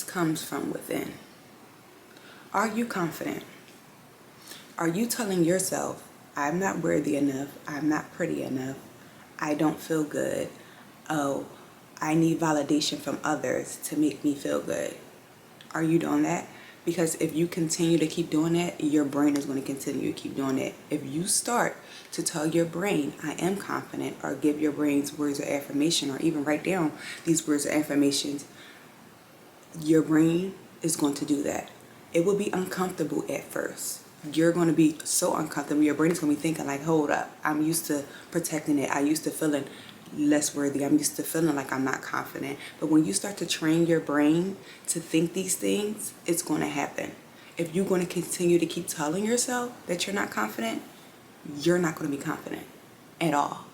comes from within. Are you confident? Are you telling yourself, I'm not worthy enough, I'm not pretty enough, I don't feel good, oh, I need validation from others to make me feel good? Are you doing that? Because if you continue to keep doing that, your brain is going to continue to keep doing it. If you start to tell your brain, I am confident, or give your brains words of affirmation, or even write down these words of affirmations, your brain is going to do that. It will be uncomfortable at first. You're going to be so uncomfortable. Your brain is going to be thinking like, hold up, I'm used to protecting it. I'm used to feeling less worthy. I'm used to feeling like I'm not confident. But when you start to train your brain to think these things, it's going to happen. If you're going to continue to keep telling yourself that you're not confident, you're not going to be confident at all.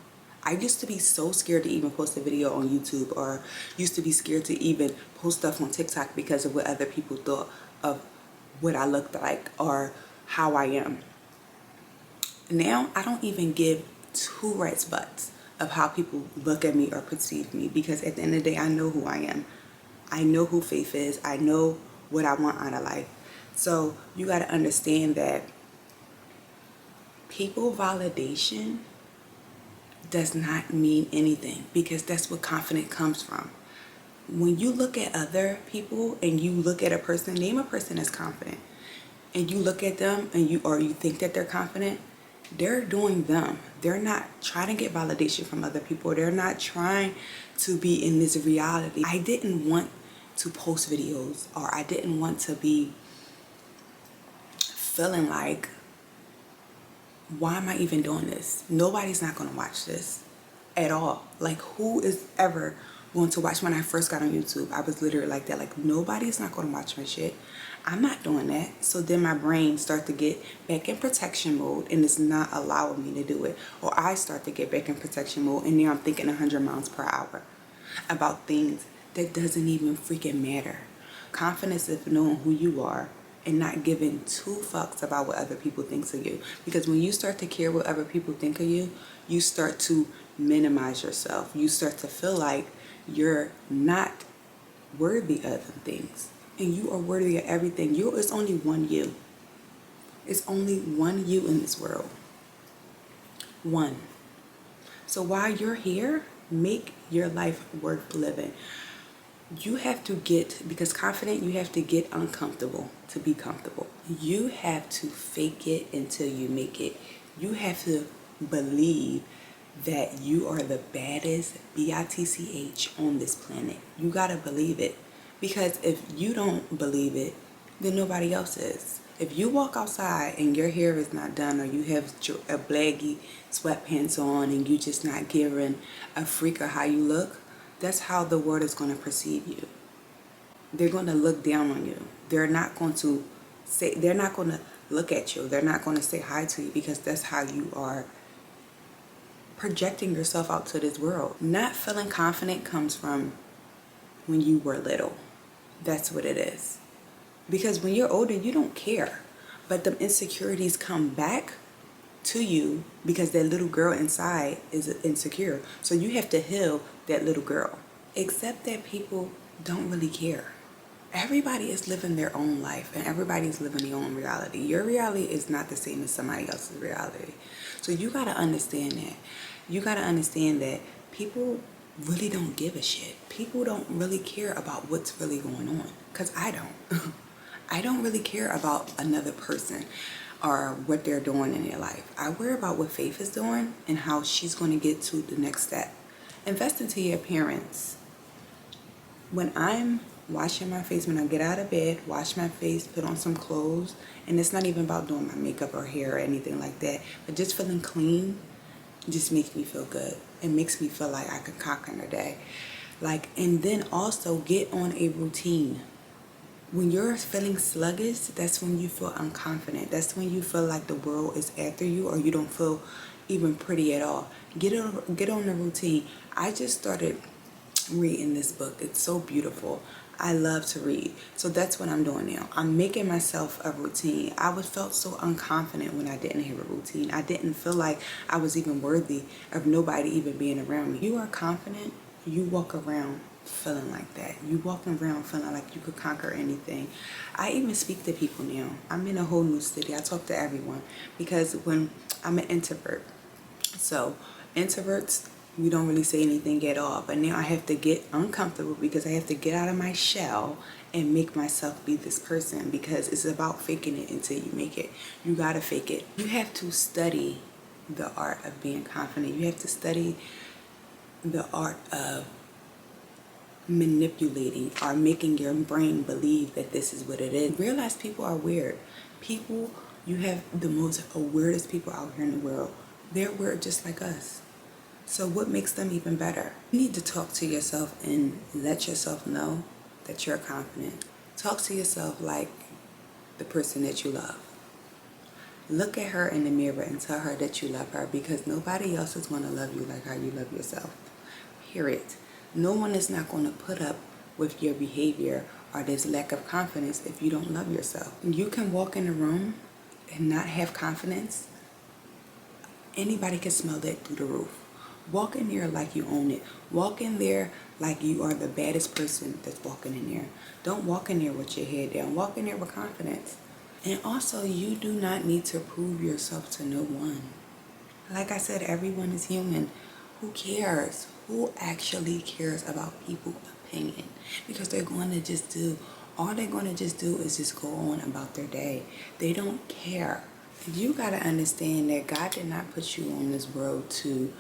I used to be so scared to even post a video on YouTube, or used to be scared to even post stuff on TikTok because of what other people thought of what I looked like or how I am. Now I don't even give two rights butts of how people look at me or perceive me, because at the end of the day, I know who I am. I know who Faith is. I know what I want out of life. So you got to understand that people validation does not mean anything, because that's what confidence comes from. When you look at other people and you look at a person, name a person that's confident, and you look at them and you think that they're confident, they're doing them. They're not trying to get validation from other people. They're not trying to be in this reality. I didn't want to post videos, or I didn't want to be feeling like, why am I even doing this? Nobody's not going to watch this at all. Like, who is ever going to watch? When I first got on YouTube, I was literally like that. Like, nobody's not going to watch my shit. I'm not doing that. So then my brain starts to get back in protection mode, and it's not allowing me to do it. Or I start to get back in protection mode, and now I'm thinking 100 miles per hour about things that doesn't even freaking matter. Confidence is knowing who you are and not giving two fucks about what other people think of you. Because when you start to care what other people think of you, you start to minimize yourself. You start to feel like you're not worthy of them things. And you are worthy of everything. It's only one you. It's only one you in this world. One. So while you're here, make your life worth living. You have to because confident, you have to get uncomfortable to be comfortable. You have to fake it until you make it. You have to believe that you are the baddest bitch on this planet. You gotta believe it. Because if you don't believe it, then nobody else is. If you walk outside and your hair is not done, or you have a blaggy sweatpants on and you just not giving a freak of how you look, that's how the world is going to perceive you. They're going to look down on you. They're not going to look at you. They're not going to say hi to you, because that's how you are projecting yourself out to this world. Not feeling confident comes from when you were little. That's what it is. Because when you're older, you don't care. But the insecurities come back to you because that little girl inside is insecure. So you have to heal that little girl. Except that people don't really care. Everybody is living their own life, and everybody's living their own reality. Your reality is not the same as somebody else's reality. So you got to understand that. You got to understand that people really don't give a shit. People don't really care about what's really going on. Because I don't. I don't really care about another person or what they're doing in their life. I worry about what Faith is doing and how she's going to get to the next step. Invest into your appearance. When I'm washing my face, when I get out of bed, wash my face, put on some clothes, and it's not even about doing my makeup or hair or anything like that, but just feeling clean just makes me feel good. It makes me feel like I can conquer the day. And then also get on a routine. When you're feeling sluggish, that's when you feel unconfident. That's when you feel like the world is after you, or you don't feel even pretty at all. Get on a routine. I just started reading this book. It's so beautiful. I love to read. So that's what I'm doing now. I'm making myself a routine. I felt so unconfident when I didn't have a routine. I didn't feel like I was even worthy of nobody even being around me. You are confident, you walk around feeling like that. You walking around feeling like you could conquer anything. I even speak to people now. I'm in a whole new city. I talk to everyone because when I'm an introvert, so introverts, we don't really say anything at all. But now I have to get uncomfortable because I have to get out of my shell and make myself be this person, because it's about faking it until you make it. You gotta fake it. You have to study the art of being confident. You have to study the art of manipulating or making your brain believe that this is what it is. Realize people are weird. People, you have the most weirdest people out here in the world. They're weird just like us. So what makes them even better? You need to talk to yourself and let yourself know that you're confident. Talk to yourself like the person that you love. Look at her in the mirror and tell her that you love her, because nobody else is going to love you like how you love yourself. Period. No one is not going to put up with your behavior or this lack of confidence if you don't love yourself. You can walk in a room and not have confidence. Anybody can smell that through the roof. Walk in there like you own it. Walk in there like you are the baddest person that's walking in there. Don't walk in there with your head down. Walk in there with confidence. And also, you do not need to prove yourself to no one. Like I said, everyone is human. Who cares? Who actually cares about people's opinion? Because they're going to just do, all they're going to just do is just go on about their day. They don't care. You got to understand that God did not put you on this world to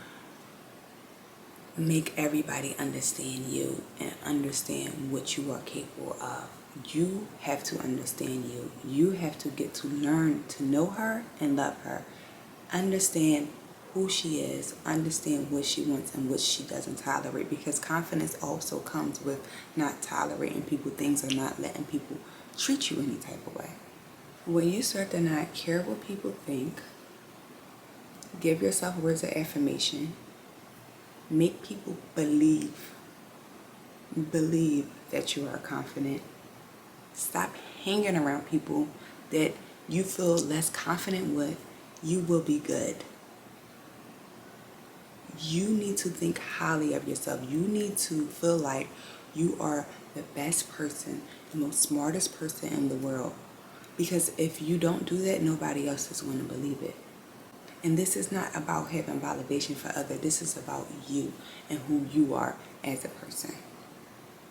make everybody understand you and understand what you are capable of. You have to understand you. You have to get to learn to know her and love her. Understand who she is, understand what she wants and what she doesn't tolerate, because confidence also comes with not tolerating people, things, or not letting people treat you any type of way. When you start to not care what people think, give yourself words of affirmation, make people believe that you are confident. Stop hanging around people that you feel less confident with. You will be good. You need to think highly of yourself. You need to feel like you are the best person, the most smartest person in the world. Because if you don't do that, nobody else is going to believe it. And this is not about having validation for others. This is about you and who you are as a person.